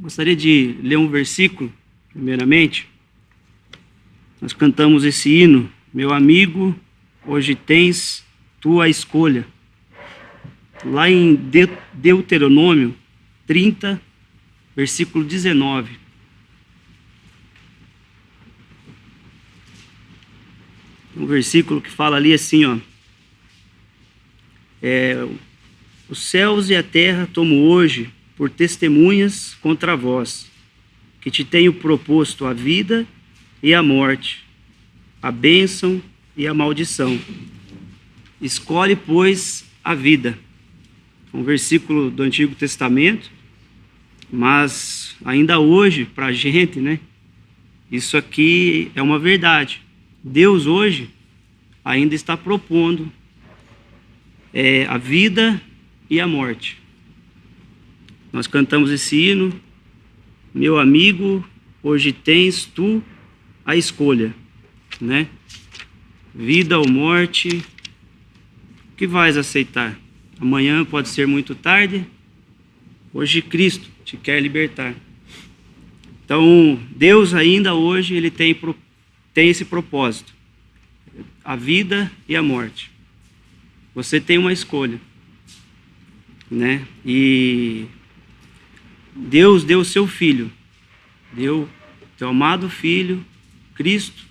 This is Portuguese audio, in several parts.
Gostaria de ler um versículo, primeiramente. Nós cantamos esse hino, meu amigo, hoje tens tu a escolha. Lá em Deuteronômio 30, versículo 19. Um versículo que fala ali assim, ó. Os céus e a terra tomo hoje por testemunhas contra vós, que te tenho proposto a vida e a morte, a bênção e a maldição. Escolhe, pois, a vida. Um versículo do Antigo Testamento, mas ainda hoje, para a gente, né? Isso aqui é uma verdade. Deus hoje ainda está propondo a vida e a morte. Nós cantamos esse hino, meu amigo, hoje tens tu a escolha, né? Vida ou morte, o que vais aceitar? Amanhã pode ser muito tarde, hoje Cristo te quer libertar. Então, Deus ainda hoje, Ele tem esse propósito, a vida e a morte. Você tem uma escolha, né? E Deus deu o seu Filho, deu teu amado Filho, Cristo,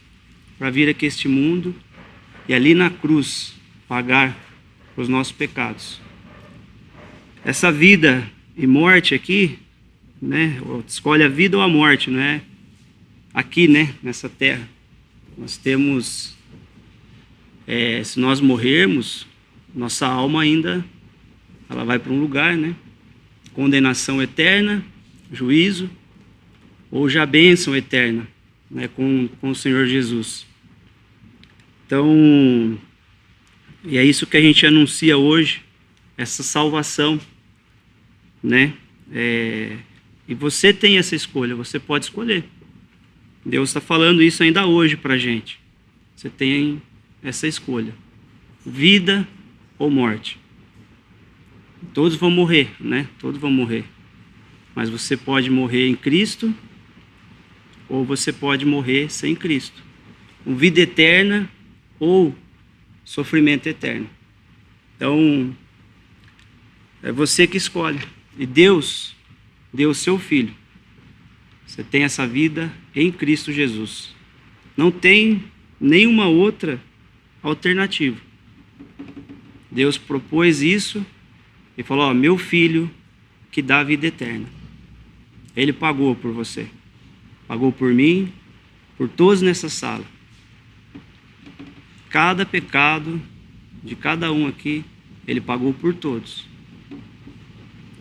para vir aqui a este mundo e ali na cruz pagar os nossos pecados. Essa vida e morte aqui, né? Escolhe a vida ou a morte, não é? Aqui, né? Nessa terra, nós temos, se nós morrermos, nossa alma ainda, ela vai para um lugar, né? Condenação eterna, juízo, ou já bênção eterna, né? Com o Senhor Jesus. Então, e é isso que a gente anuncia hoje, essa salvação, né? E você tem essa escolha, você pode escolher. Deus está falando isso ainda hoje para a gente. Você tem essa escolha, vida ou morte. Todos vão morrer, né? Todos vão morrer. Mas você pode morrer em Cristo, ou você pode morrer sem Cristo. Com vida eterna ou sofrimento eterno. Então, é você que escolhe. E Deus deu o seu Filho. Você tem essa vida em Cristo Jesus. Não tem nenhuma outra alternativa. Deus propôs isso e falou, ó, meu Filho que dá a vida eterna. Ele pagou por você. Pagou por mim, por todos nessa sala. Cada pecado de cada um aqui, Ele pagou por todos.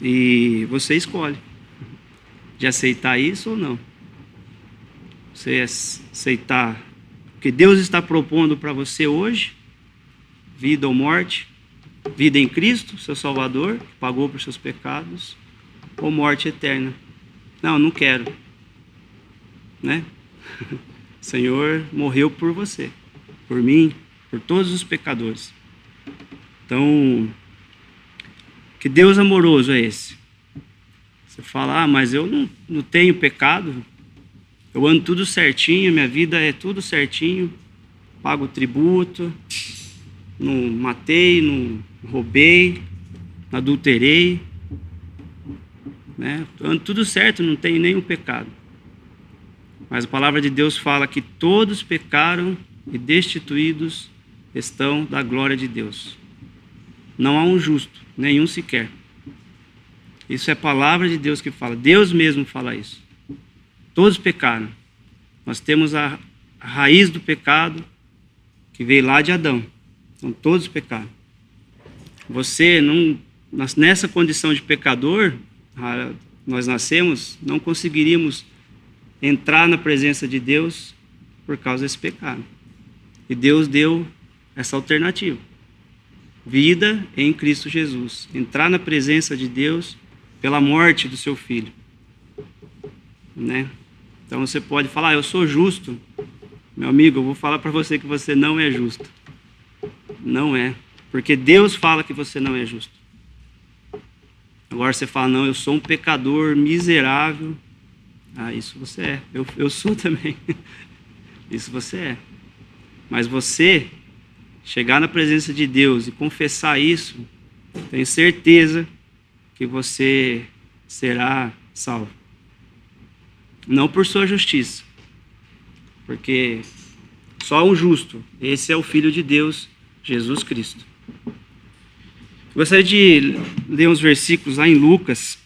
E você escolhe de aceitar isso ou não. Você aceitar o que Deus está propondo para você hoje, vida ou morte, vida em Cristo, seu Salvador, que pagou por seus pecados, ou morte eterna. Não quero, né? O Senhor morreu por você, por mim, por todos os pecadores. Então, que Deus amoroso é esse? Você fala, mas eu não tenho pecado, eu ando tudo certinho, minha vida é tudo certinho, pago tributo, não matei, não roubei, não adulterei, né? Ando tudo certo, não tenho nenhum pecado. Mas a palavra de Deus fala que todos pecaram e destituídos estão da glória de Deus. Não há um justo, nenhum sequer. Isso é a palavra de Deus que fala. Deus mesmo fala isso. Todos pecaram. Nós temos a raiz do pecado que veio lá de Adão. Então todos pecaram. Você não, nessa condição de pecador, nós nascemos, não conseguiríamos entrar na presença de Deus por causa desse pecado. E Deus deu essa alternativa. Vida em Cristo Jesus. Entrar na presença de Deus pela morte do seu Filho. Né? Então você pode falar, eu sou justo. Meu amigo, eu vou falar para você que você não é justo. Não é. Porque Deus fala que você não é justo. Agora você fala, não, eu sou um pecador miserável. Ah, isso você é. Eu sou também. Isso você é. Mas você chegar na presença de Deus e confessar isso, tenho certeza que você será salvo. Não por sua justiça, porque só um justo, esse é o Filho de Deus, Jesus Cristo. Gostaria de ler uns versículos lá em Lucas,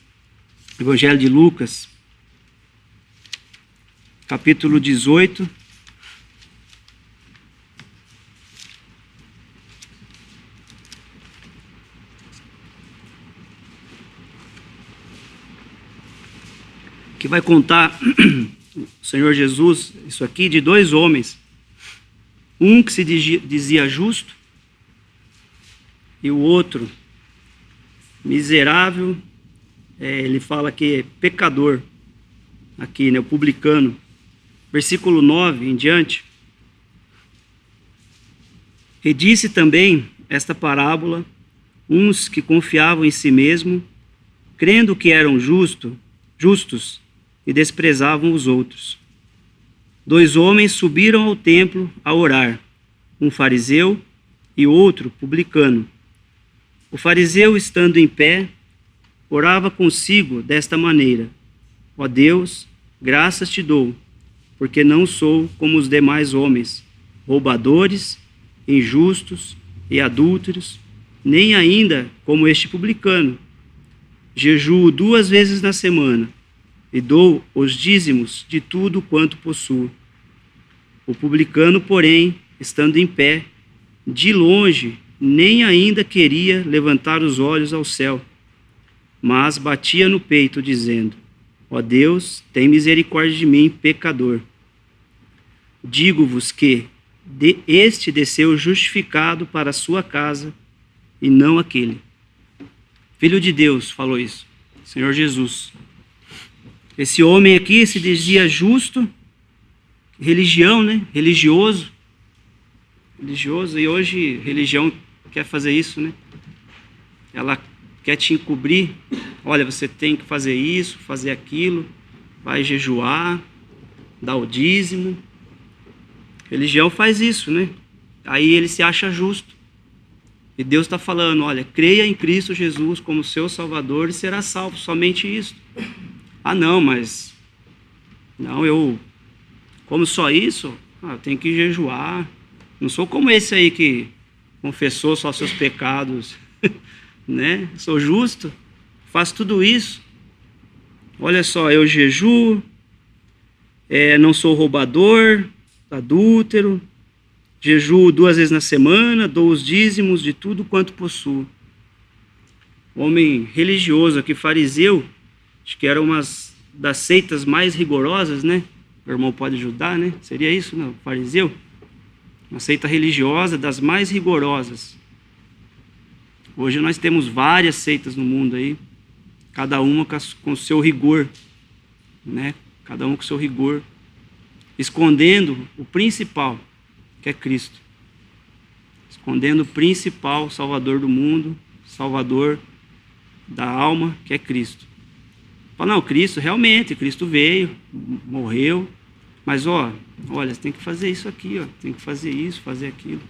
Evangelho de Lucas, capítulo 18. Que vai contar o Senhor Jesus, isso aqui, de dois homens. Um que se dizia justo e o outro miserável. Ele fala que é pecador, aqui, né, o publicano. Versículo 9 em diante. E disse também esta parábola, uns que confiavam em si mesmo, crendo que eram justos, e desprezavam os outros. Dois homens subiram ao templo a orar, um fariseu e outro publicano. O fariseu, estando em pé, orava consigo desta maneira: ó Deus, graças te dou, porque não sou como os demais homens, roubadores, injustos e adúlteros, nem ainda como este publicano. Jejuo 2 vezes na semana, e dou os dízimos de tudo quanto possuo. O publicano, porém, estando em pé, de longe, nem ainda queria levantar os olhos ao céu, mas batia no peito, dizendo: ó Deus, tem misericórdia de mim, pecador. Digo-vos que este desceu justificado para a sua casa, e não aquele. Filho de Deus falou isso, Senhor Jesus. Esse homem aqui se dizia justo, religião, né? Religioso, e hoje religião quer fazer isso, né? Ela quer te encobrir. Olha, você tem que fazer isso, fazer aquilo, vai jejuar, dar o dízimo. Religião faz isso, né? Aí ele se acha justo. E Deus está falando, olha, creia em Cristo Jesus como seu Salvador e será salvo, somente isso. Ah, não, mas não, eu como só isso, eu tenho que jejuar. Não sou como esse aí que confessou só seus pecados, né? Sou justo, faço tudo isso. Olha só, eu jejuo, não sou roubador, adúltero, jejuo 2 vezes na semana, dou os dízimos de tudo quanto possuo. Homem religioso aqui, fariseu, acho que era uma das seitas mais rigorosas, né? O irmão pode ajudar, né? Seria isso, não? Fariseu? Uma seita religiosa das mais rigorosas. Hoje nós temos várias seitas no mundo aí, cada uma com o seu rigor, né? Cada uma com o seu rigor, escondendo o principal, que é Cristo. Escondendo o principal Salvador do mundo, Salvador da alma, que é Cristo. Fala, não, Cristo, realmente, Cristo veio, morreu, mas olha, você tem que fazer isso aqui, tem que fazer isso, fazer aquilo,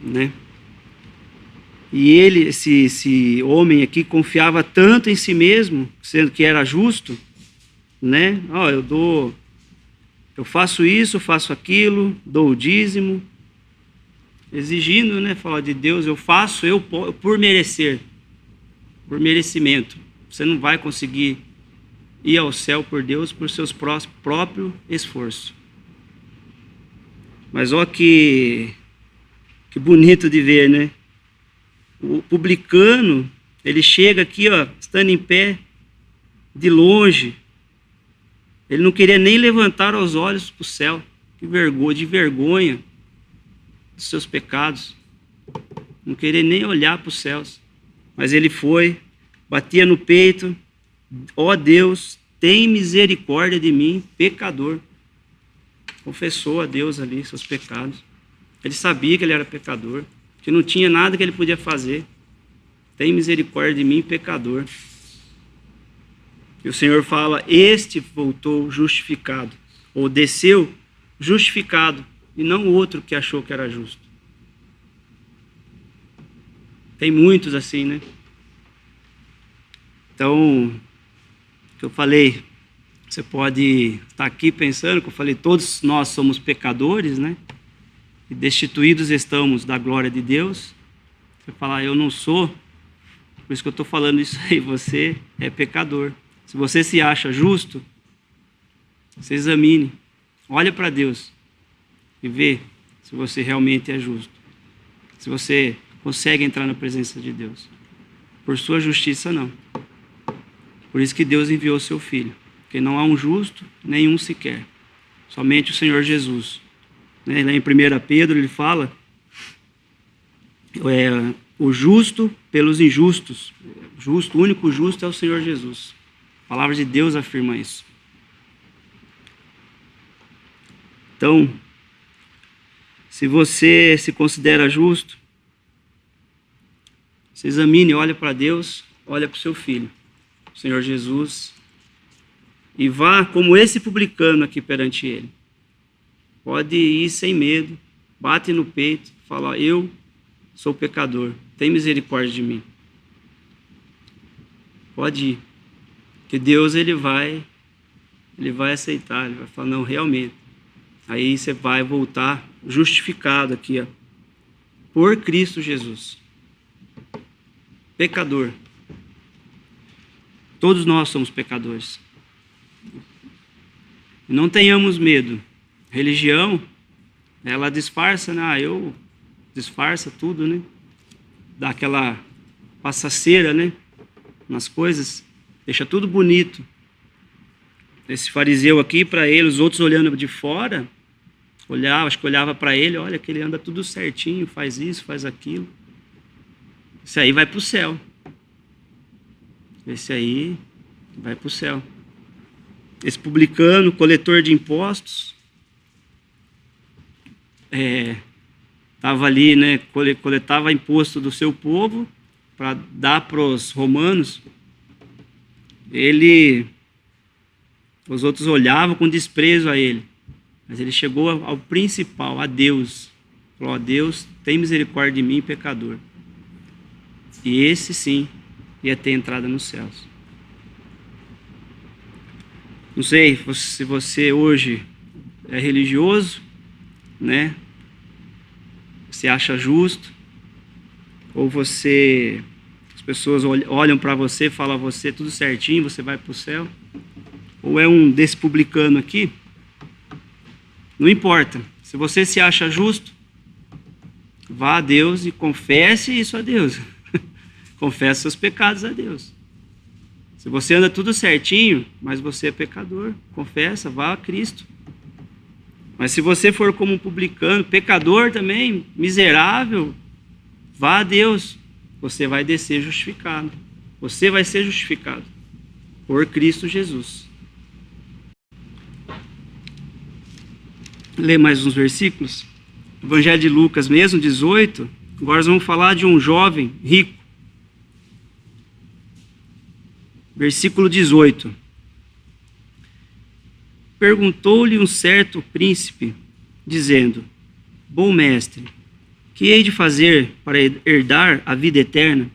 né? E ele, esse homem aqui, confiava tanto em si mesmo, sendo que era justo, né? Eu faço isso, faço aquilo, dou o dízimo, exigindo, né? Falar de Deus, eu faço por merecer, por merecimento. Você não vai conseguir ir ao céu por Deus por seus próprios esforços. Mas olha que bonito de ver, né? O publicano, ele chega aqui, estando em pé, de longe. Ele não queria nem levantar os olhos para o céu. Que vergonha, de vergonha dos seus pecados. Não queria nem olhar para os céus. Mas ele foi, batia no peito: ó Deus, tem misericórdia de mim, pecador. Confessou a Deus ali seus pecados. Ele sabia que ele era pecador, que não tinha nada que ele podia fazer. tem misericórdia de mim, pecador. E o Senhor fala, este voltou justificado, ou desceu justificado, e não o outro que achou que era justo. Tem muitos assim, né? Então, o que eu falei, você pode estar aqui pensando, que eu falei, todos nós somos pecadores, né? E destituídos estamos da glória de Deus. Você fala, eu não sou, por isso que eu estou falando isso aí, você é pecador. Se você se acha justo, você examine, olha para Deus e vê se você realmente é justo. Se você consegue entrar na presença de Deus. Por sua justiça, não. Por isso que Deus enviou seu Filho. Porque não há um justo, nenhum sequer. Somente o Senhor Jesus. Lá em 1 Pedro ele fala, o justo pelos injustos. O único justo é o Senhor Jesus. A palavra de Deus afirma isso. Então, se você se considera justo, se examine, olha para Deus, olha para o seu Filho, o Senhor Jesus, e vá como esse publicano aqui perante Ele. Pode ir sem medo, bate no peito, fala, eu sou pecador, tem misericórdia de mim. Pode ir, que Deus ele vai aceitar, ele vai falar, não, realmente. Aí você vai voltar justificado aqui, ó, por Cristo Jesus. Pecador. Todos nós somos pecadores. Não tenhamos medo. Religião, ela disfarça, né? Disfarça tudo, né? Dá aquela passaceira, né? Nas coisas, deixa tudo bonito. Esse fariseu aqui, para ele, os outros olhando de fora, acho que olhava para ele, olha que ele anda tudo certinho, faz isso, faz aquilo. Esse aí vai para o céu. Esse aí vai para o céu. Esse publicano, coletor de impostos, estava ali, né, coletava imposto do seu povo para dar para os romanos. Os outros olhavam com desprezo a ele, mas ele chegou ao principal, a Deus. Falou, Deus, tem misericórdia de mim, pecador. E esse sim ia ter entrada nos céus. Não sei se você hoje é religioso, né? Você acha justo, ou as pessoas olham para você e falam a você tudo certinho, você vai para o céu, ou é um desse publicano aqui. Não importa, se você se acha justo, vá a Deus e confesse isso a Deus. Confesse seus pecados a Deus. Se você anda tudo certinho, mas você é pecador, confessa, vá a Cristo. Mas se você for como um publicano, pecador também, miserável, vá a Deus. Você vai descer justificado. Você vai ser justificado por Cristo Jesus. Lê mais uns versículos. Evangelho de Lucas mesmo, 18. Agora nós vamos falar de um jovem rico. Versículo 18. Perguntou-lhe um certo príncipe, dizendo, bom mestre, que hei de fazer para herdar a vida eterna?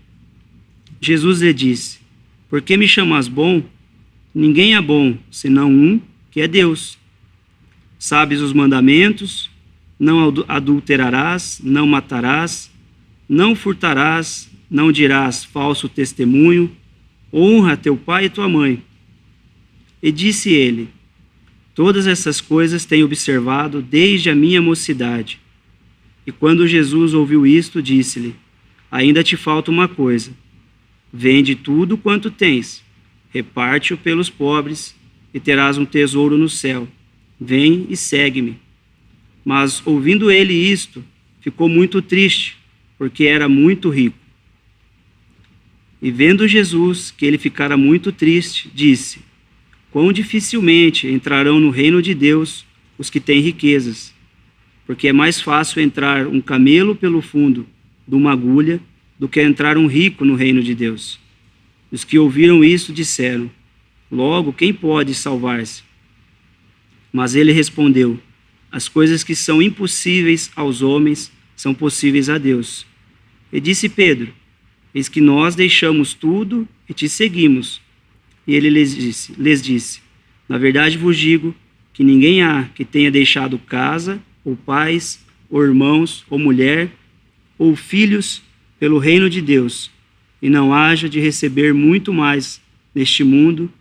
Jesus lhe disse, por que me chamas bom? Ninguém é bom, senão um, que é Deus. Sabes os mandamentos, não adulterarás, não matarás, não furtarás, não dirás falso testemunho, honra teu pai e tua mãe. E disse ele, todas essas coisas tenho observado desde a minha mocidade. E quando Jesus ouviu isto, disse-lhe, ainda te falta uma coisa. Vende tudo quanto tens, reparte-o pelos pobres, e terás um tesouro no céu. Vem e segue-me. Mas, ouvindo ele isto, ficou muito triste, porque era muito rico. E vendo Jesus que ele ficara muito triste, disse, quão dificilmente entrarão no reino de Deus os que têm riquezas, porque é mais fácil entrar um camelo pelo fundo de uma agulha do que entrar um rico no reino de Deus. Os que ouviram isso disseram: logo, quem pode salvar-se? Mas ele respondeu: as coisas que são impossíveis aos homens são possíveis a Deus. E disse Pedro: eis que nós deixamos tudo e te seguimos. E ele lhes disse: na verdade vos digo que ninguém há que tenha deixado casa, ou pais, ou irmãos, ou mulher, ou filhos, pelo reino de Deus, e não haja de receber muito mais neste mundo,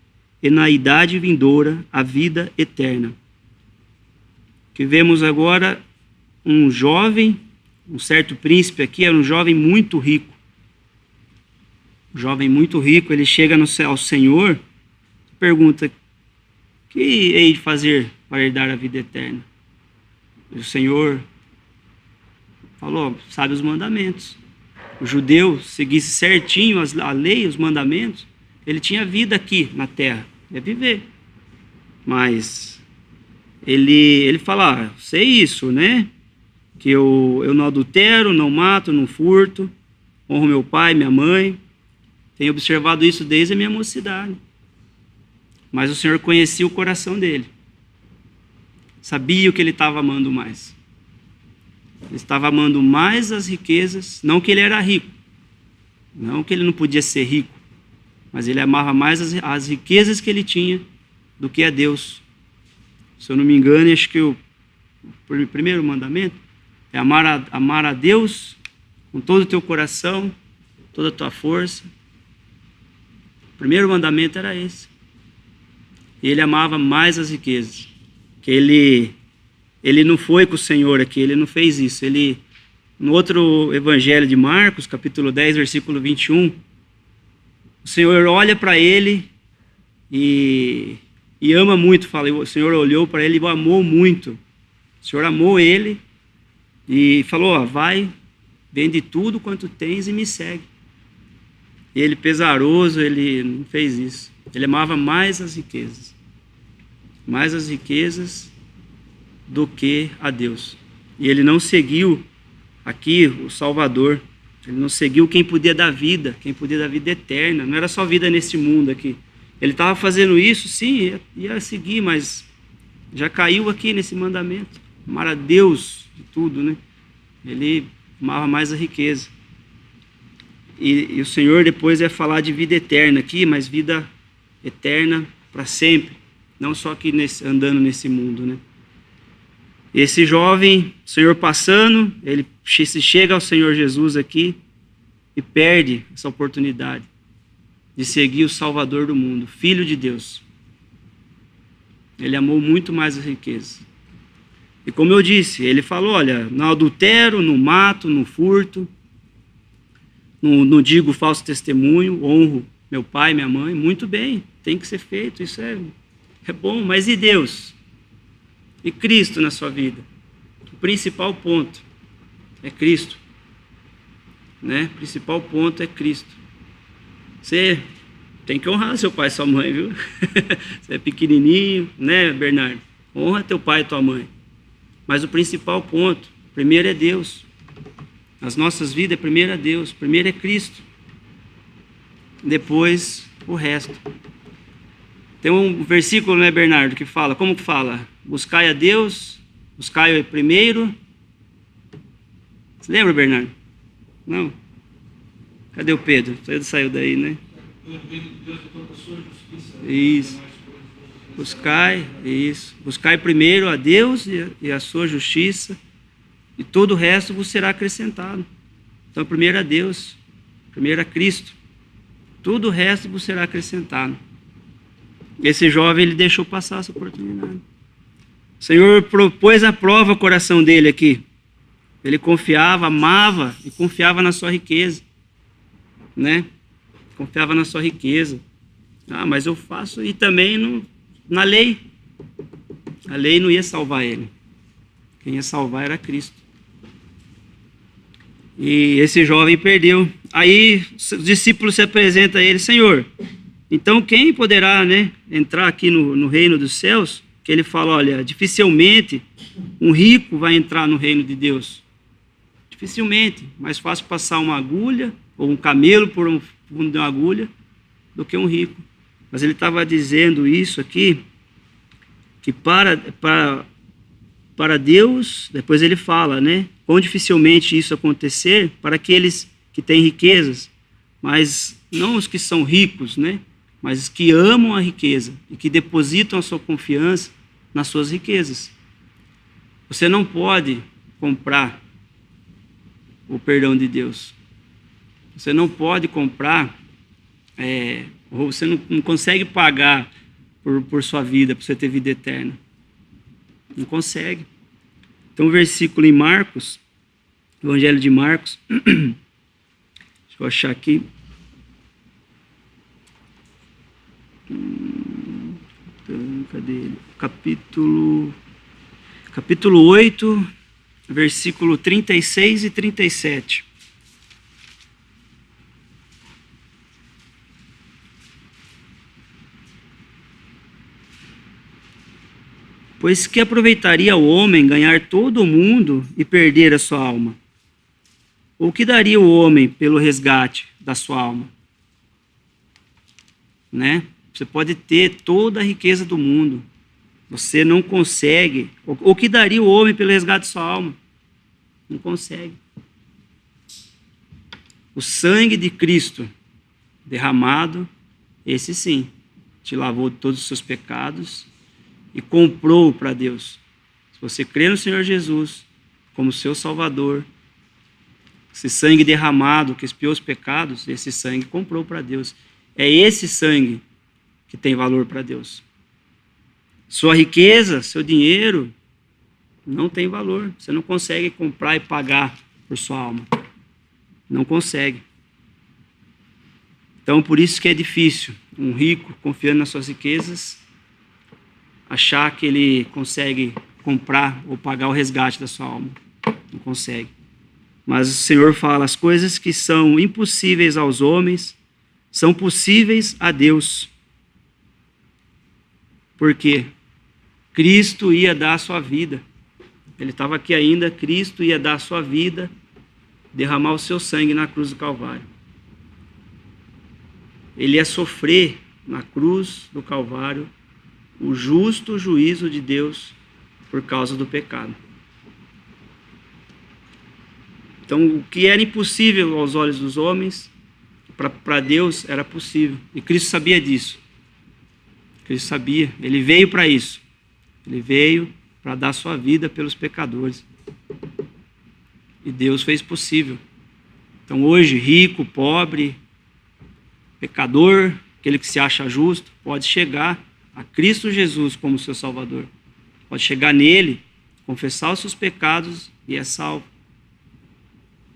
e na idade vindoura a vida eterna. Que vemos agora um jovem, um certo príncipe aqui, era um jovem muito rico. Um jovem muito rico, ele chega ao Senhor e pergunta: que hei de fazer para herdar a vida eterna? E o Senhor falou: sabe os mandamentos. O judeu seguisse certinho a lei, os mandamentos, ele tinha vida aqui na terra, ia viver. Mas ele fala: sei isso, né? Que eu não adultero, não mato, não furto, honro meu pai, minha mãe. Tenho observado isso desde a minha mocidade. Mas o Senhor conhecia o coração dele. Sabia o que ele estava amando mais. Ele estava amando mais as riquezas, não que ele era rico, não que ele não podia ser rico, mas ele amava mais as riquezas que ele tinha do que a Deus. Se eu não me engano, acho que o primeiro mandamento é amar a Deus com todo o teu coração, toda a tua força. O primeiro mandamento era esse. E ele amava mais as riquezas. Que ele não foi com o Senhor aqui, ele não fez isso. Ele, no outro evangelho de Marcos, capítulo 10, versículo 21, o Senhor olha para ele e ama muito. Fala, o Senhor olhou para ele e o amou muito. O Senhor amou ele e falou: vai, vende tudo quanto tens e me segue. E ele, pesaroso, ele não fez isso. Ele amava mais as riquezas do que a Deus. E ele não seguiu aqui o Salvador, ele não seguiu quem podia dar vida eterna. Não era só vida nesse mundo aqui. Ele estava fazendo isso, sim, ia seguir, mas já caiu aqui nesse mandamento. Amar a Deus de tudo, né? Ele amava mais a riqueza. E o Senhor depois ia falar de vida eterna aqui, mas vida eterna para sempre. Não só aqui andando nesse mundo, né? Esse jovem, o Senhor passando, ele chega ao Senhor Jesus aqui e perde essa oportunidade de seguir o Salvador do mundo, Filho de Deus. Ele amou muito mais as riquezas. E como eu disse, ele falou: olha, não adultero, não mato, não furto, não digo falso testemunho, honro meu pai, minha mãe. Muito bem, tem que ser feito, isso é bom. Mas e Deus? E Cristo na sua vida? O principal ponto é Cristo, né? O principal ponto é Cristo. Você tem que honrar seu pai e sua mãe, viu? Você é pequenininho, né, Bernardo? Honra teu pai e tua mãe. Mas o principal ponto, primeiro é Deus. Nas nossas vidas, primeiro é Deus, primeiro é Cristo. Depois, o resto. Tem um versículo, né, Bernardo, que fala, como que fala? Buscai a Deus, buscai primeiro. Você lembra, Bernardo? Não? Cadê o Pedro? O Pedro saiu daí, né? Isso. Buscai primeiro a Deus e a sua justiça, e todo o resto vos será acrescentado. Então, primeiro a Deus, primeiro a Cristo, tudo o resto vos será acrescentado. Esse jovem, ele deixou passar essa oportunidade. O Senhor propôs à prova o coração dele aqui. Ele confiava, amava e confiava na sua riqueza, né? Confiava na sua riqueza. Ah, mas eu faço, e também na lei. A lei não ia salvar ele. Quem ia salvar era Cristo. E esse jovem perdeu. Aí os discípulos se apresentam a ele: Senhor, então quem poderá, né, entrar aqui no reino dos céus? Que ele fala: olha, dificilmente um rico vai entrar no reino de Deus. Dificilmente. Mais fácil passar uma agulha ou um camelo por um fundo de uma agulha, do que um rico. Mas ele estava dizendo isso aqui, que para Deus, depois ele fala, né? Quão dificilmente isso acontecer para aqueles que têm riquezas, mas não os que são ricos, né? Mas os que amam a riqueza e que depositam a sua confiança nas suas riquezas. Você não pode comprar o perdão de Deus. Você não pode comprar, ou você não consegue pagar por sua vida, para você ter vida eterna. Não consegue. Então, o versículo em Marcos, Evangelho de Marcos, deixa eu achar aqui. Cadê ele? Capítulo 8, versículo 36 e 37. Pois que aproveitaria o homem ganhar todo o mundo e perder a sua alma? Ou que daria o homem pelo resgate da sua alma? Né? Você pode ter toda a riqueza do mundo, você não consegue. O que daria o homem pelo resgate de sua alma? Não consegue. O sangue de Cristo derramado, esse sim, te lavou de todos os seus pecados e comprou para Deus. Se você crê no Senhor Jesus como seu Salvador, esse sangue derramado que expiou os pecados, esse sangue comprou para Deus. É esse sangue que tem valor para Deus. Sua riqueza, seu dinheiro, não tem valor. Você não consegue comprar e pagar por sua alma. Não consegue. Então, por isso que é difícil um rico, confiando nas suas riquezas, achar que ele consegue comprar ou pagar o resgate da sua alma. Não consegue. Mas o Senhor fala, as coisas que são impossíveis aos homens são possíveis a Deus. Por quê? Cristo ia dar a sua vida. Ele estava aqui ainda, Cristo ia dar a sua vida, derramar o seu sangue na cruz do Calvário. Ele ia sofrer na cruz do Calvário o justo juízo de Deus por causa do pecado. Então, o que era impossível aos olhos dos homens, para Deus era possível. E Cristo sabia disso. Cristo sabia. Ele veio para isso. Ele veio para dar sua vida pelos pecadores. E Deus fez possível. Então, hoje, rico, pobre, pecador, aquele que se acha justo, pode chegar a Cristo Jesus como seu Salvador. Pode chegar nele, confessar os seus pecados e é salvo.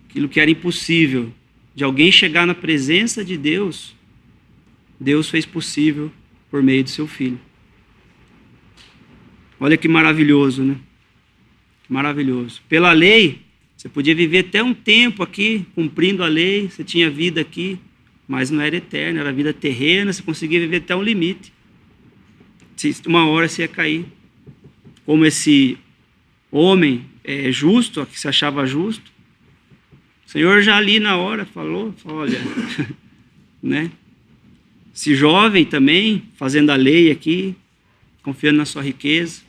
Aquilo que era impossível de alguém chegar na presença de Deus, Deus fez possível por meio do seu Filho. Olha que maravilhoso, né? Que maravilhoso. Pela lei, você podia viver até um tempo aqui, cumprindo a lei, você tinha vida aqui, mas não era eterna, era vida terrena, você conseguia viver até um limite. Uma hora você ia cair. Como esse homem justo, que se achava justo, o Senhor já ali na hora falou, olha, né? Esse jovem também, fazendo a lei aqui, confiando na sua riqueza,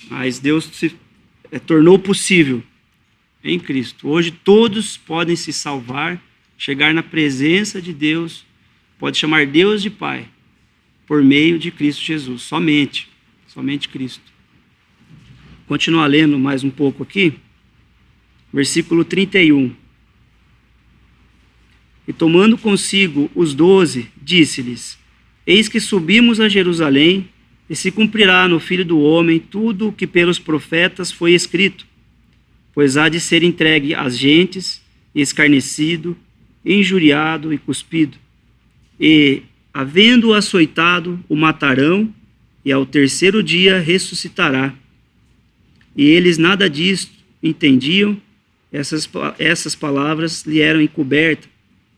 mas Deus se tornou possível em Cristo. Hoje todos podem se salvar, chegar na presença de Deus, pode chamar Deus de Pai, por meio de Cristo Jesus, somente Cristo. Continuar lendo mais um pouco aqui. Versículo 31. E tomando consigo os 12, disse-lhes, eis que subimos a Jerusalém, e se cumprirá no Filho do Homem tudo o que pelos profetas foi escrito, pois há de ser entregue às gentes, e escarnecido, injuriado e cuspido. E, havendo-o açoitado, o matarão, e ao terceiro dia ressuscitará. E eles nada disto entendiam, essas palavras lhe eram encobertas,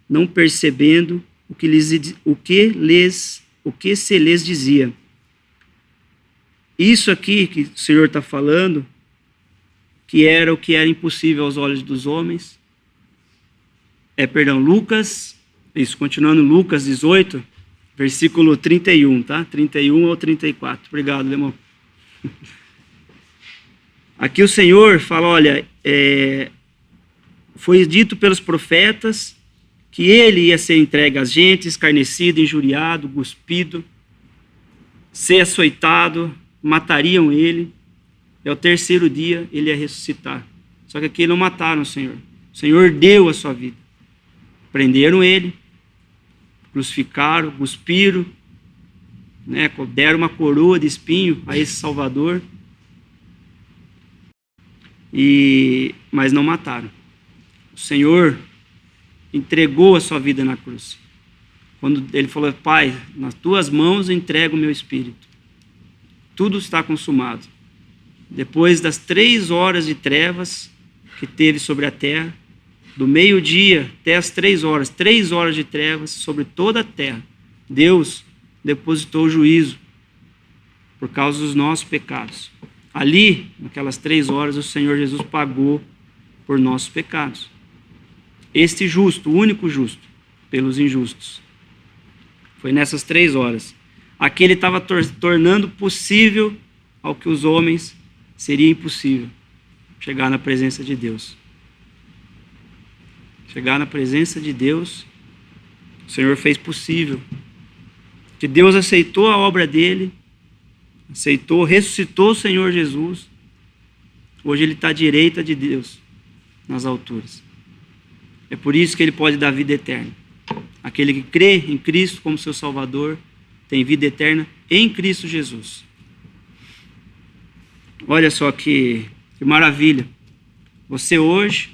não percebendo o que se lhes dizia. Isso aqui que o Senhor está falando, que era o que era impossível aos olhos dos homens, Lucas, isso, continuando Lucas 18, versículo 31, tá? 31 ao 34. Obrigado, irmão. Aqui o Senhor fala, olha, foi dito pelos profetas que ele ia ser entregue às gentes, escarnecido, injuriado, cuspido, ser açoitado, matariam ele, e ao terceiro dia ele ia ressuscitar. Só que aqui não mataram o Senhor. O Senhor deu a sua vida. Prenderam ele, crucificaram, cuspiram, né, deram uma coroa de espinho a esse Salvador, mas não mataram. O Senhor entregou a sua vida na cruz. Quando ele falou, Pai, nas tuas mãos entrego o meu espírito. Tudo está consumado. Depois das 3 horas de trevas que teve sobre a terra, do meio-dia até as 3 horas de trevas sobre toda a terra, Deus depositou o juízo por causa dos nossos pecados. Ali, naquelas 3 horas, o Senhor Jesus pagou por nossos pecados. Este justo, o único justo, pelos injustos. Foi nessas 3 horas. Aqui ele estava tornando possível ao que os homens seria impossível. Chegar na presença de Deus. Chegar na presença de Deus, o Senhor fez possível. Que Deus aceitou a obra dele, ressuscitou o Senhor Jesus. Hoje ele está à direita de Deus, nas alturas. É por isso que ele pode dar vida eterna. Aquele que crê em Cristo como seu Salvador, tem vida eterna em Cristo Jesus. Olha só que maravilha. Você hoje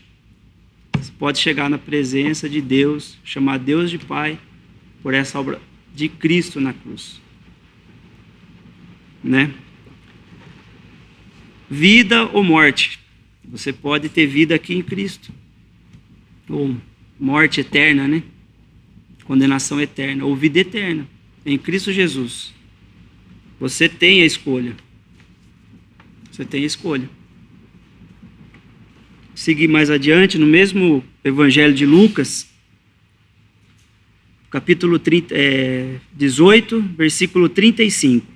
pode chegar na presença de Deus, chamar Deus de Pai, por essa obra de Cristo na cruz. Né? Vida ou morte. Você pode ter vida aqui em Cristo. Ou morte eterna, né? Condenação eterna. Ou vida eterna em Cristo Jesus. Você tem a escolha. Você tem a escolha. Seguir mais adiante, no mesmo Evangelho de Lucas, capítulo 18, versículo 35.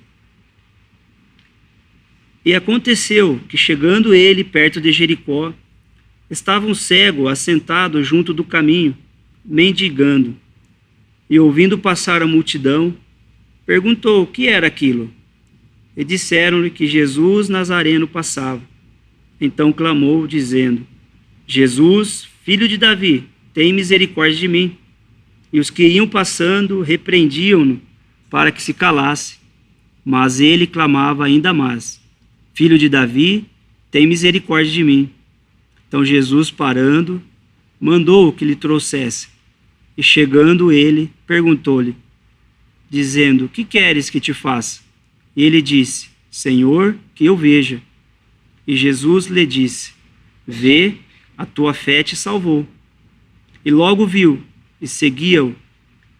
E aconteceu que, chegando ele perto de Jericó, estava um cego assentado junto do caminho, mendigando. E ouvindo passar a multidão, perguntou o que era aquilo. E disseram-lhe que Jesus Nazareno passava. Então clamou, dizendo, Jesus, filho de Davi, tem misericórdia de mim. E os que iam passando repreendiam-no para que se calasse. Mas ele clamava ainda mais, Filho de Davi, tem misericórdia de mim. Então Jesus, parando, mandou que lhe trouxesse. E chegando ele, perguntou-lhe, dizendo, que queres que te faça? E ele disse, Senhor, que eu veja. E Jesus lhe disse, vê, a tua fé te salvou. E logo viu, e seguia-o,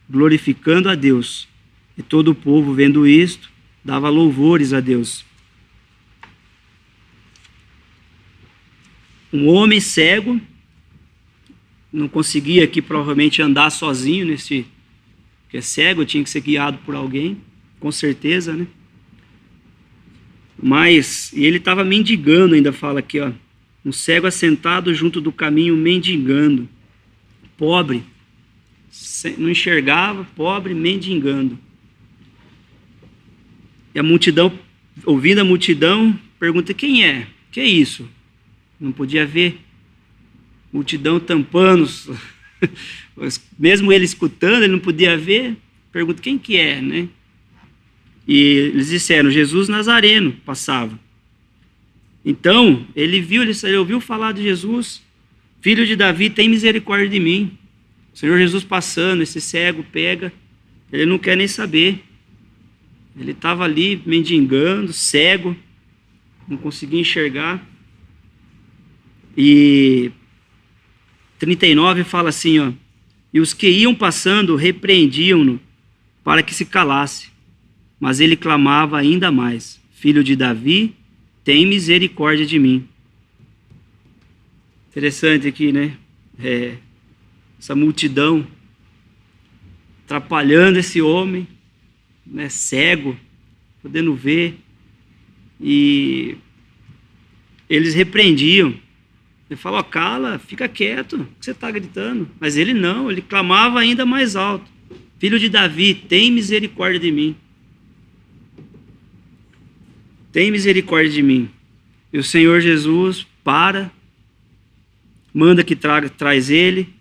glorificando a Deus. E todo o povo, vendo isto, dava louvores a Deus. Um homem cego, não conseguia aqui provavelmente andar sozinho, porque é cego, tinha que ser guiado por alguém, com certeza, né? E ele estava mendigando, ainda fala aqui, ó, um cego assentado junto do caminho, mendigando, pobre, não enxergava, pobre, mendigando. E a multidão, ouvindo a multidão, pergunta, quem é? Que é isso? Não podia ver, multidão tampando, mesmo ele escutando, ele não podia ver, pergunta, quem que é, né? E eles disseram, Jesus Nazareno passava. Então, ele ouviu falar de Jesus, filho de Davi, tem misericórdia de mim. O Senhor Jesus passando, esse cego pega, ele não quer nem saber. Ele estava ali mendigando, cego, não conseguia enxergar. E 39 fala assim, ó, e os que iam passando repreendiam-no para que se calasse. Mas ele clamava ainda mais, Filho de Davi, tem misericórdia de mim. Interessante aqui, né? essa multidão, atrapalhando esse homem, né, cego, podendo ver, e eles repreendiam. Ele falou: cala, fica quieto, o que você está gritando? Mas ele não, ele clamava ainda mais alto: Filho de Davi, tem misericórdia de mim. Tem misericórdia de mim. E o Senhor Jesus manda que traz ele.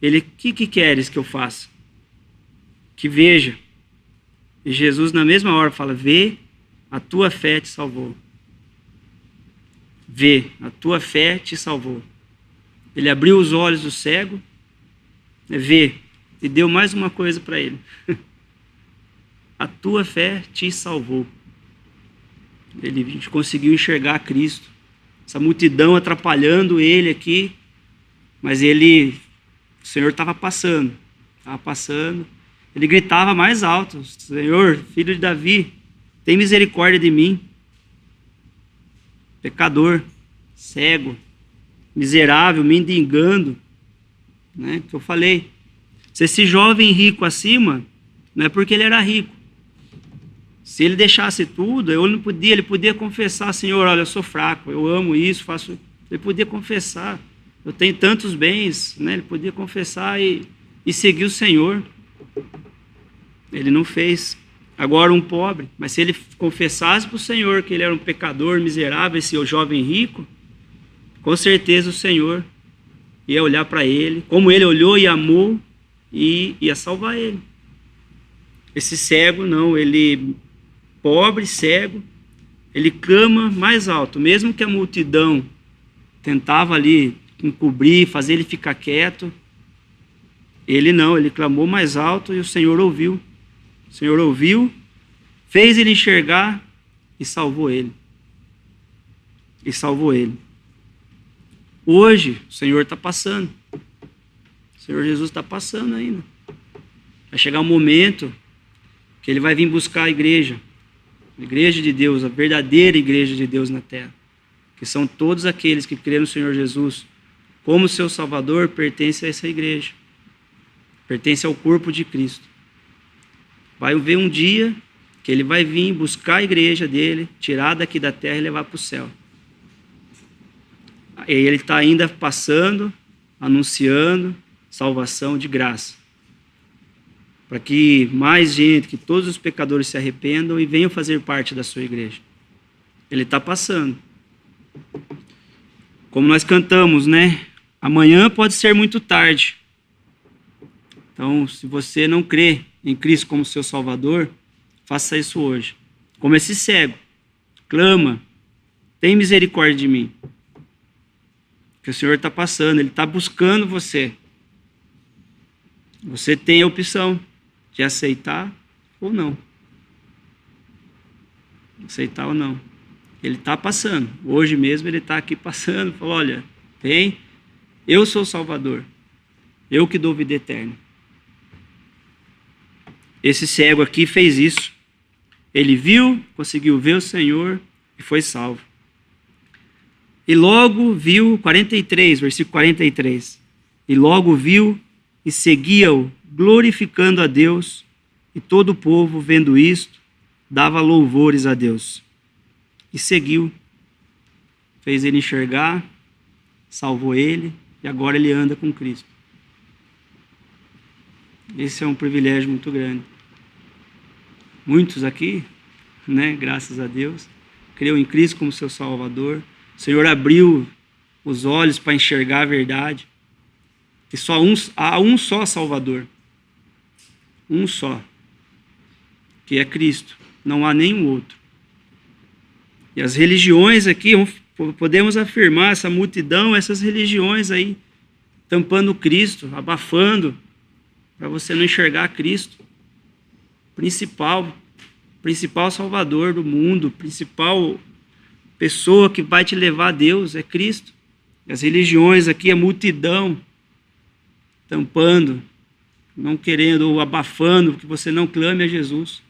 Ele: que queres que eu faça? Que veja. E Jesus na mesma hora fala: vê, a tua fé te salvou. Vê, a tua fé te salvou. Ele abriu os olhos do cego, vê, e deu mais uma coisa para ele. A tua fé te salvou. Ele conseguiu enxergar Cristo. Essa multidão atrapalhando ele aqui, mas o Senhor estava passando. Ele gritava mais alto: Senhor, Filho de Davi, tem misericórdia de mim. Pecador, cego, miserável, mendigando, né? Que eu falei. Se esse jovem rico acima, não é porque ele era rico. Se ele deixasse tudo, ele podia confessar: Senhor, olha, eu sou fraco, eu amo isso, faço. Ele podia confessar: eu tenho tantos bens, né? Ele podia confessar e seguir o Senhor. Ele não fez. Agora um pobre, mas se ele confessasse para o Senhor que ele era um pecador miserável, esse jovem rico, com certeza o Senhor ia olhar para ele, como ele olhou e amou, e ia salvar ele. Esse cego não, ele pobre, cego, ele clama mais alto, mesmo que a multidão tentava ali encobrir, fazer ele ficar quieto, ele não, ele clamou mais alto e o Senhor ouviu. O Senhor ouviu, fez ele enxergar e salvou ele. E salvou ele. Hoje, o Senhor está passando. O Senhor Jesus está passando ainda. Vai chegar um momento que ele vai vir buscar a igreja de Deus, a verdadeira igreja de Deus na terra, que são todos aqueles que creram no Senhor Jesus como seu Salvador, pertencem a essa igreja, pertence ao corpo de Cristo. Vai haver um dia que ele vai vir buscar a igreja dele, tirar daqui da terra e levar para o céu. E ele está ainda passando, anunciando salvação de graça, para que mais gente, que todos os pecadores se arrependam e venham fazer parte da sua igreja. Ele está passando. Como nós cantamos, né? Amanhã pode ser muito tarde. Então, se você não crê em Cristo como seu Salvador, faça isso hoje. Como esse cego, clama: tem misericórdia de mim. Que o Senhor está passando, Ele está buscando você. Você tem a opção de aceitar ou não. Aceitar ou não. Ele está passando. Hoje mesmo Ele está aqui passando. Falou: olha, eu sou o Salvador. Eu que dou vida eterna. Esse cego aqui fez isso. Ele viu, conseguiu ver o Senhor e foi salvo. E logo viu, 43, versículo 43. E logo viu e seguia-o, glorificando a Deus, e todo o povo, vendo isto, dava louvores a Deus. E seguiu. Fez ele enxergar, salvou ele, e agora ele anda com Cristo. Esse é um privilégio muito grande. Muitos aqui, né, graças a Deus, creu em Cristo como seu Salvador. O Senhor abriu os olhos para enxergar a verdade. E há um só Salvador. Um só. Que é Cristo. Não há nenhum outro. E as religiões aqui, podemos afirmar, essa multidão, essas religiões aí, tampando Cristo, abafando, para você não enxergar Cristo. Principal Salvador do mundo, principal pessoa que vai te levar a Deus é Cristo. As religiões aqui, a multidão, tampando, não querendo ou abafando, que você não clame a Jesus.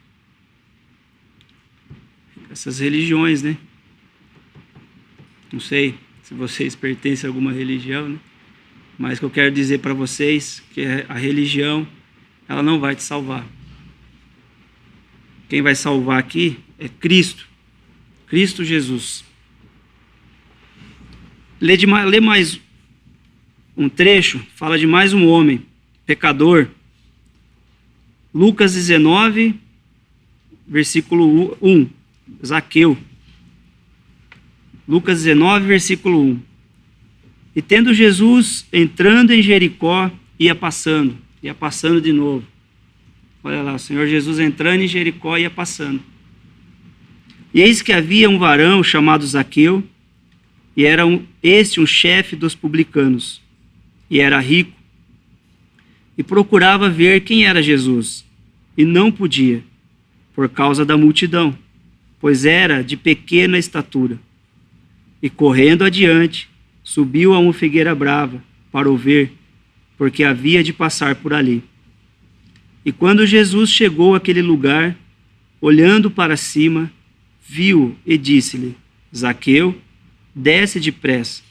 Essas religiões, né? Não sei se vocês pertencem a alguma religião, né? Mas o que eu quero dizer para vocês que a religião, ela não vai te salvar. Quem vai salvar aqui é Cristo. Cristo Jesus. Lê mais um trecho, fala de mais um homem, pecador. Lucas 19, versículo 1, Zaqueu. Lucas 19, versículo 1. E tendo Jesus entrando em Jericó, ia passando de novo. Olha lá, o Senhor Jesus entrando em Jericó, ia passando. E eis que havia um varão chamado Zaqueu, e era um chefe dos publicanos, e era rico, e procurava ver quem era Jesus, e não podia, por causa da multidão, pois era de pequena estatura. E correndo adiante, subiu a uma figueira brava para o ver, porque havia de passar por ali. E quando Jesus chegou àquele lugar, olhando para cima, viu e disse-lhe: Zaqueu, desce depressa,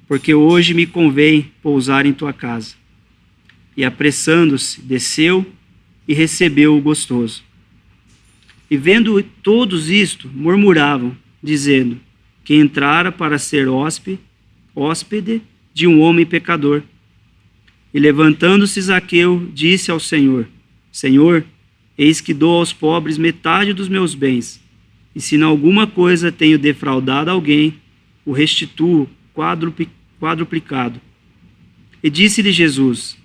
porque hoje me convém pousar em tua casa. E apressando-se, desceu e recebeu o gostoso. E vendo todos isto, murmuravam, dizendo que entrara para ser hóspede de um homem pecador. E levantando-se Zaqueu, disse ao Senhor: Senhor, eis que dou aos pobres metade dos meus bens, e se em alguma coisa tenho defraudado alguém, o restituo quadruplicado. E disse-lhe Jesus: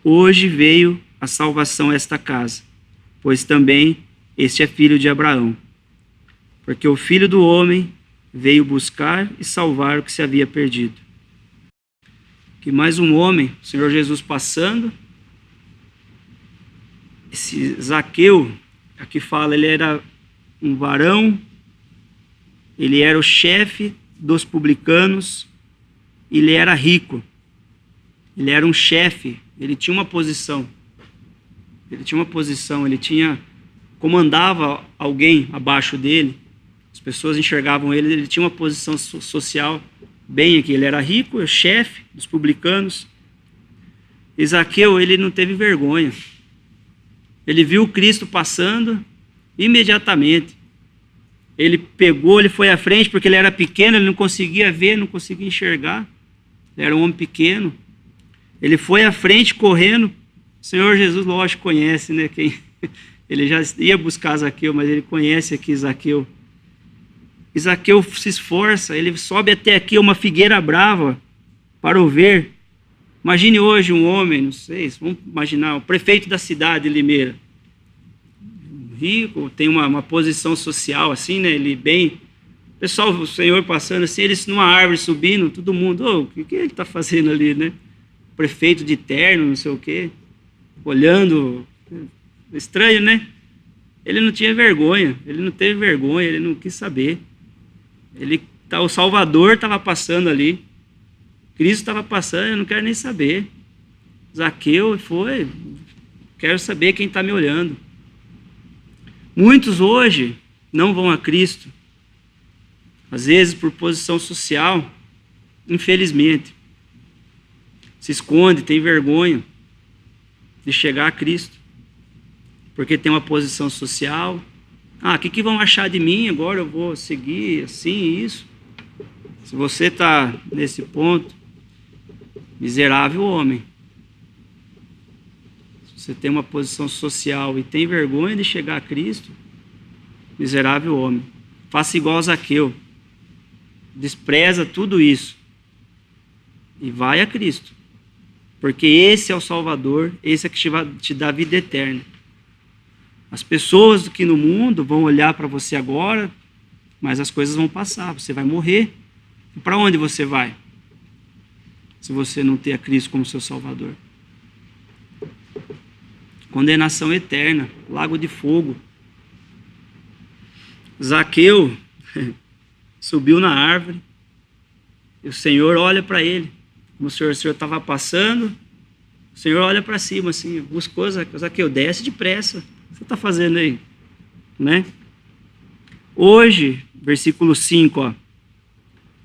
Hoje veio a salvação a esta casa, pois também este é filho de Abraão. Porque o Filho do Homem veio buscar e salvar o que se havia perdido. Que mais um homem, o Senhor Jesus passando. Esse Zaqueu, aqui fala, ele era um varão, ele era o chefe dos publicanos, ele era rico, ele era um chefe, ele tinha uma posição, ele comandava alguém abaixo dele, as pessoas enxergavam ele tinha uma posição social bem aqui, ele era rico, chefe dos publicanos. E Zaqueu, ele não teve vergonha. Ele viu Cristo passando, imediatamente. Ele foi à frente, porque ele era pequeno, ele não conseguia ver, não conseguia enxergar. Ele era um homem pequeno. Ele foi à frente, correndo. O Senhor Jesus, lógico, conhece, né? Ele já ia buscar Zaqueu, mas ele conhece aqui Zaqueu. E Zaqueu se esforça, ele sobe até aqui uma figueira brava para o ver. Imagine hoje um homem, não sei, vamos imaginar, o prefeito da cidade de Limeira, rico, tem uma posição social assim, né? Ele bem, pessoal, o Senhor passando assim, eles numa árvore subindo, todo mundo, o que ele está fazendo ali, né? Prefeito de terno, não sei o quê, olhando, estranho, né? Ele não tinha vergonha, ele não teve vergonha, ele não quis saber. O Salvador estava passando ali, Cristo estava passando, eu não quero nem saber. Zaqueu foi, quero saber quem está me olhando. Muitos hoje não vão a Cristo, às vezes por posição social, infelizmente. Se esconde, tem vergonha de chegar a Cristo, porque tem uma posição social. O que vão achar de mim? Agora eu vou seguir assim, isso. Se você está nesse ponto, miserável homem. Se você tem uma posição social e tem vergonha de chegar a Cristo, miserável homem. Faça igual a Zaqueu. Despreza tudo isso e vai a Cristo. Porque esse é o Salvador, esse é que te dá vida eterna. As pessoas aqui no mundo vão olhar para você agora, mas as coisas vão passar, você vai morrer. E para onde você vai? Se você não ter a Cristo como seu Salvador. Condenação eterna, lago de fogo. Zaqueu subiu na árvore e o Senhor olha para ele. Como o Senhor estava passando, o Senhor olha para cima assim, buscou Zaqueu, desce depressa. O que você está fazendo aí? Né? Hoje, versículo 5,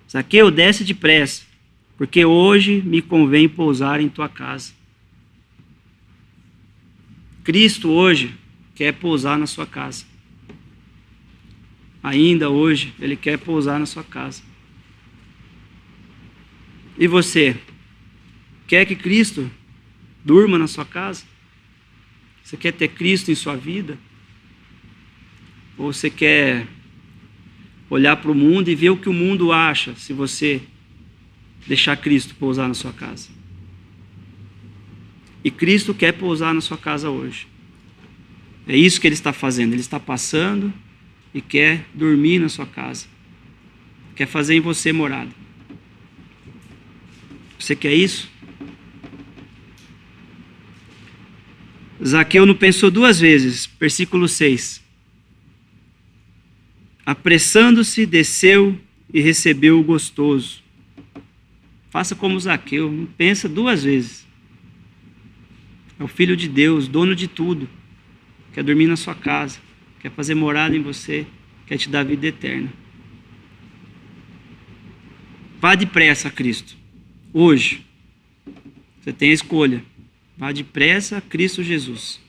Zaqueu, desce depressa, porque hoje me convém pousar em tua casa. Cristo hoje quer pousar na sua casa. Ainda hoje, Ele quer pousar na sua casa. E você? Quer que Cristo durma na sua casa? Você quer ter Cristo em sua vida? Ou você quer olhar para o mundo e ver o que o mundo acha se você deixar Cristo pousar na sua casa? E Cristo quer pousar na sua casa hoje. É isso que Ele está fazendo. Ele está passando e quer dormir na sua casa. Quer fazer em você morada. Você quer isso? Zaqueu não pensou duas vezes. Versículo 6. Apressando-se, desceu e recebeu o gostoso. Faça como Zaqueu, não pensa duas vezes. É o Filho de Deus, dono de tudo. Quer dormir na sua casa, quer fazer morada em você, quer te dar vida eterna. Vá depressa a Cristo. Hoje, você tem a escolha. Vá depressa a Cristo Jesus.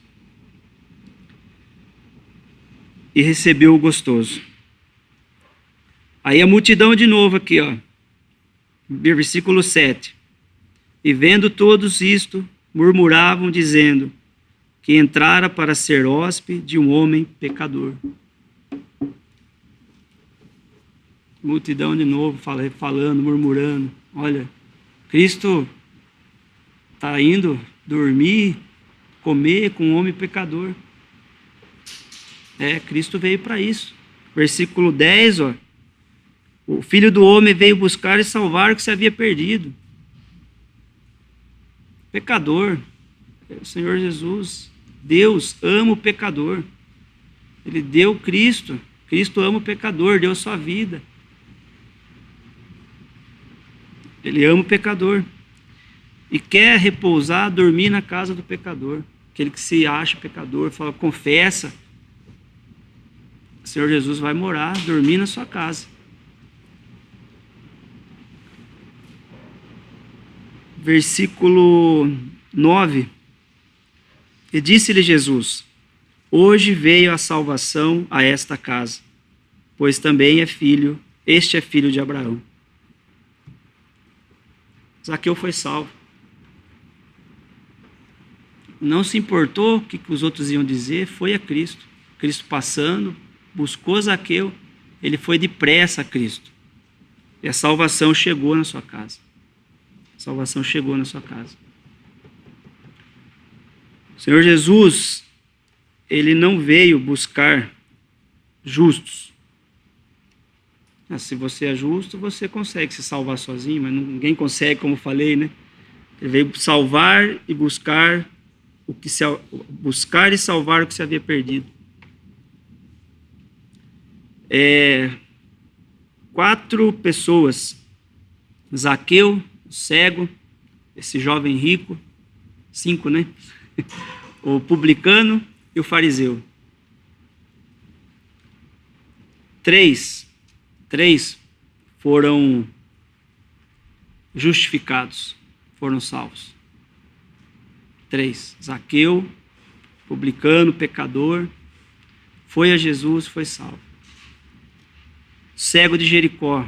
E recebeu o gostoso. Aí a multidão de novo aqui, ó. Versículo 7. E vendo todos isto, murmuravam, dizendo que entrara para ser hóspede de um homem pecador. Multidão de novo, falando, murmurando. Olha, Cristo está indo dormir, comer com um homem pecador. Cristo veio para isso. Versículo 10, ó. O Filho do Homem veio buscar e salvar o que se havia perdido. Pecador. O Senhor Jesus, Deus ama o pecador. Ele deu Cristo. Cristo ama o pecador, deu sua vida. Ele ama o pecador. E quer repousar, dormir na casa do pecador. Aquele que se acha pecador, fala, confessa. O Senhor Jesus vai morar, dormir na sua casa. Versículo 9. E disse-lhe Jesus: hoje veio a salvação a esta casa, pois também este é filho de Abraão. Zaqueu foi salvo. Não se importou o que os outros iam dizer, foi a Cristo. Cristo passando, buscou Zaqueu, ele foi depressa a Cristo. E a salvação chegou na sua casa. A salvação chegou na sua casa. O Senhor Jesus, Ele não veio buscar justos. Se você é justo, você consegue se salvar sozinho, mas ninguém consegue, como falei, né? Ele veio salvar e buscar e salvar o que se havia perdido. 4 pessoas: Zaqueu, o cego, esse jovem rico, 5, né? O publicano e o fariseu. 3 foram justificados, foram salvos. 3, Zaqueu, publicano, pecador, foi a Jesus, foi salvo. Cego de Jericó,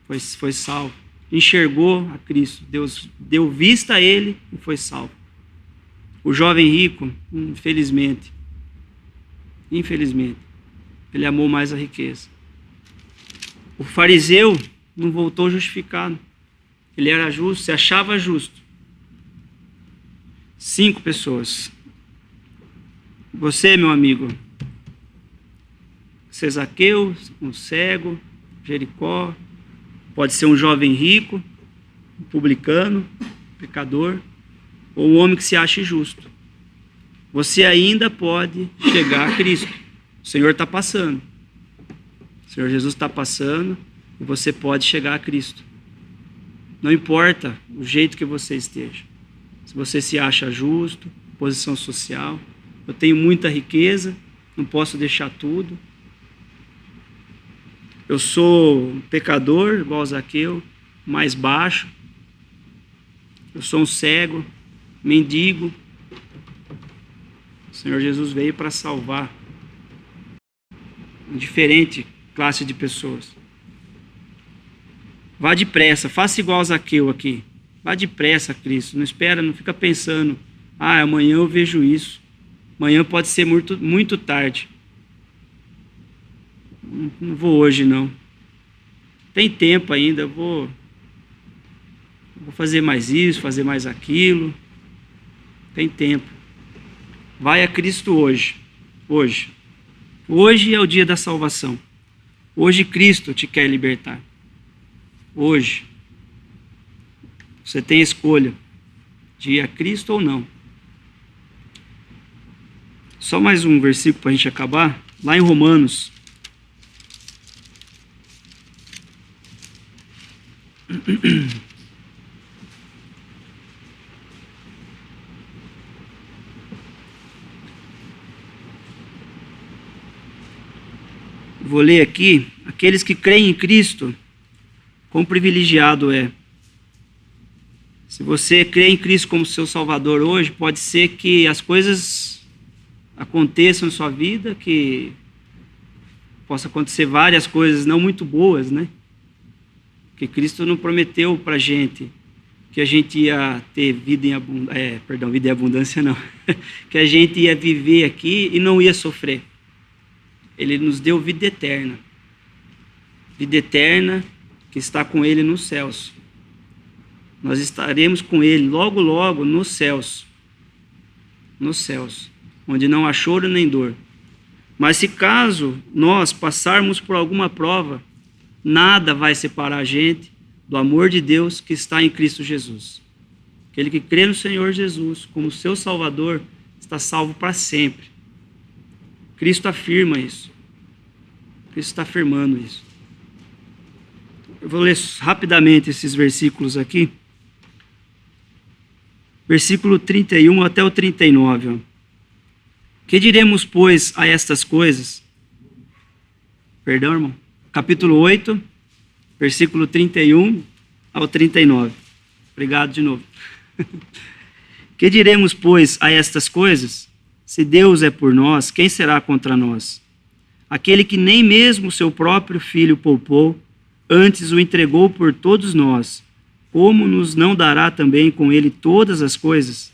foi salvo. Enxergou a Cristo, Deus deu vista a ele e foi salvo. O jovem rico, infelizmente, ele amou mais a riqueza. O fariseu não voltou justificado. Ele era justo, se achava justo. 5 pessoas. Você, meu amigo, você é Zaqueu, um cego, Jericó, pode ser um jovem rico, um publicano, pecador, ou um homem que se ache justo. Você ainda pode chegar a Cristo. O Senhor está passando. O Senhor Jesus está passando e você pode chegar a Cristo. Não importa o jeito que você esteja. Se você se acha justo, posição social, eu tenho muita riqueza, não posso deixar tudo. Eu sou um pecador, igual Zaqueu, mais baixo, Eu sou um cego, mendigo. O Senhor Jesus veio para salvar uma diferente classe de pessoas. Vá depressa, faça igual a Zaqueu aqui. Vá depressa, Cristo. Não espera, não fica pensando, amanhã eu vejo isso. Amanhã pode ser muito, muito tarde. Não vou hoje, não. Tem tempo ainda, eu vou fazer mais isso, fazer mais aquilo. Tem tempo. Vai a Cristo hoje. Hoje. Hoje é o dia da salvação. Hoje Cristo te quer libertar. Hoje. Você tem a escolha de ir a Cristo ou não. Só mais um versículo para a gente acabar. Lá em Romanos. Vou ler aqui. Aqueles que creem em Cristo, quão privilegiado é. Se você crê em Cristo como seu Salvador hoje, pode ser que as coisas aconteçam em sua vida, que possa acontecer várias coisas não muito boas, né? Porque Cristo não prometeu para a gente que a gente ia ter vida em abundância, vida em abundância não, que a gente ia viver aqui e não ia sofrer. Ele nos deu vida eterna que está com Ele nos céus. Nós estaremos com Ele logo, logo nos céus, onde não há choro nem dor. Mas se caso nós passarmos por alguma prova, nada vai separar a gente do amor de Deus que está em Cristo Jesus. Aquele que crê no Senhor Jesus como seu Salvador está salvo para sempre. Cristo afirma isso. Cristo está afirmando isso. Eu vou ler rapidamente esses versículos aqui. Versículo 31 até o 39. Ó. Que diremos, pois, a estas coisas? Perdão, irmão. Capítulo 8, versículo 31 ao 39. Obrigado de novo. Que diremos, pois, a estas coisas? Se Deus é por nós, quem será contra nós? Aquele que nem mesmo seu próprio filho poupou, antes o entregou por todos nós, como nos não dará também com ele todas as coisas?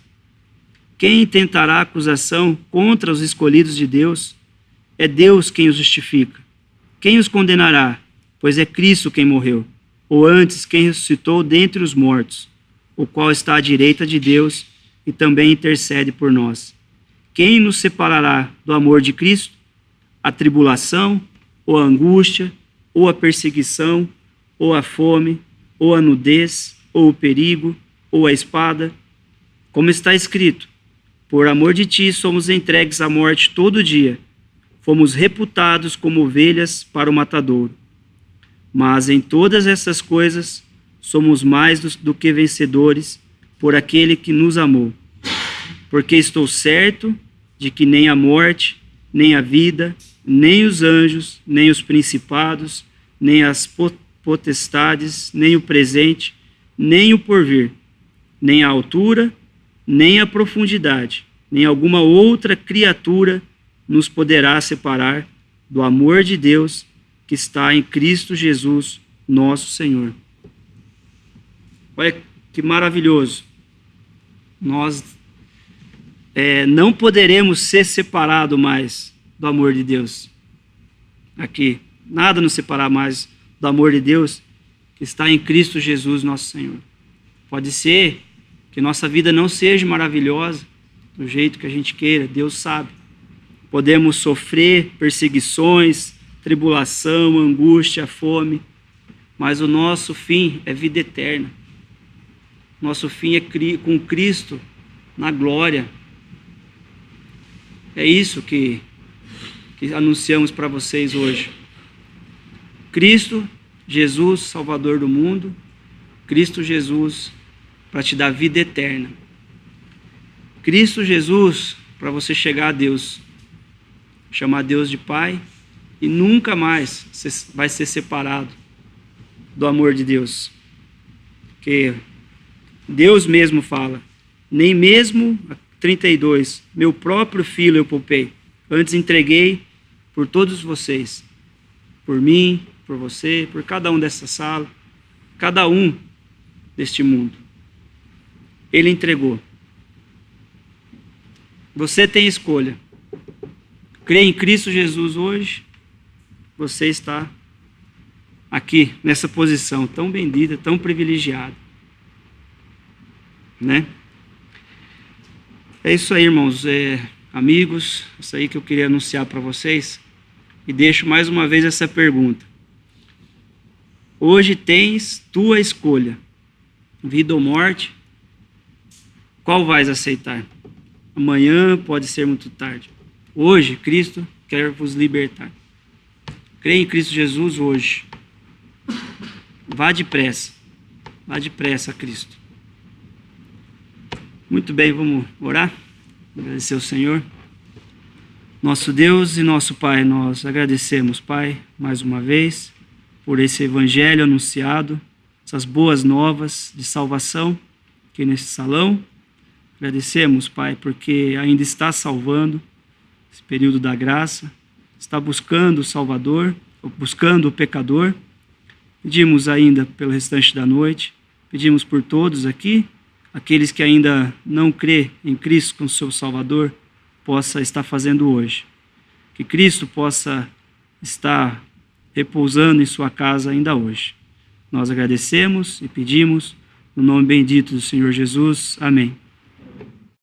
Quem intentará acusação contra os escolhidos de Deus? É Deus quem os justifica. Quem os condenará? Pois é Cristo quem morreu, ou antes quem ressuscitou dentre os mortos, o qual está à direita de Deus e também intercede por nós. Quem nos separará do amor de Cristo? A tribulação, ou a angústia, ou a perseguição, ou a fome, ou a nudez, ou o perigo, ou a espada. Como está escrito, por amor de ti somos entregues à morte todo dia, fomos reputados como ovelhas para o matadouro. Mas em todas essas coisas somos mais do que vencedores por aquele que nos amou. Porque estou certo de que nem a morte, nem a vida, nem os anjos, nem os principados, nem as potestades, nem o presente, nem o porvir, nem a altura, nem a profundidade, nem alguma outra criatura nos poderá separar do amor de Deus que está em Cristo Jesus, nosso Senhor. Olha que maravilhoso. Nós não poderemos ser separados mais do amor de Deus. Aqui, nada nos separar mais do amor de Deus que está em Cristo Jesus, nosso Senhor. Pode ser que nossa vida não seja maravilhosa do jeito que a gente queira, Deus sabe. Podemos sofrer perseguições, tribulação, angústia, fome, mas o nosso fim é vida eterna. Nosso fim é com Cristo na glória. É isso que anunciamos para vocês hoje. Cristo Jesus, Salvador do mundo, Cristo Jesus para te dar vida eterna. Cristo Jesus para você chegar a Deus, chamar Deus de Pai e nunca mais você vai ser separado do amor de Deus. Porque Deus mesmo fala, nem mesmo, 32, meu próprio filho eu poupei, antes entreguei por todos vocês, por mim, por você, por cada um dessa sala, cada um deste mundo. Ele entregou. Você tem escolha. Crê em Cristo Jesus hoje, você está aqui, nessa posição tão bendita, tão privilegiada. Né? É isso aí, irmãos, amigos, isso aí que eu queria anunciar para vocês. E deixo mais uma vez essa pergunta. Hoje tens tua escolha, vida ou morte, qual vais aceitar? Amanhã pode ser muito tarde. Hoje, Cristo quer vos libertar. Creia em Cristo Jesus hoje. Vá depressa, a Cristo. Muito bem, vamos orar, agradecer ao Senhor. Nosso Deus e nosso Pai, nós agradecemos, Pai, mais uma vez, por esse evangelho anunciado, essas boas novas de salvação aqui nesse salão. Agradecemos, Pai, porque ainda está salvando esse período da graça, está buscando o Salvador, buscando o pecador. Pedimos ainda pelo restante da noite, pedimos por todos aqui, aqueles que ainda não crê em Cristo como seu Salvador, possa estar fazendo hoje. Que Cristo possa estar repousando em sua casa ainda hoje. Nós agradecemos e pedimos, no nome bendito do Senhor Jesus. Amém.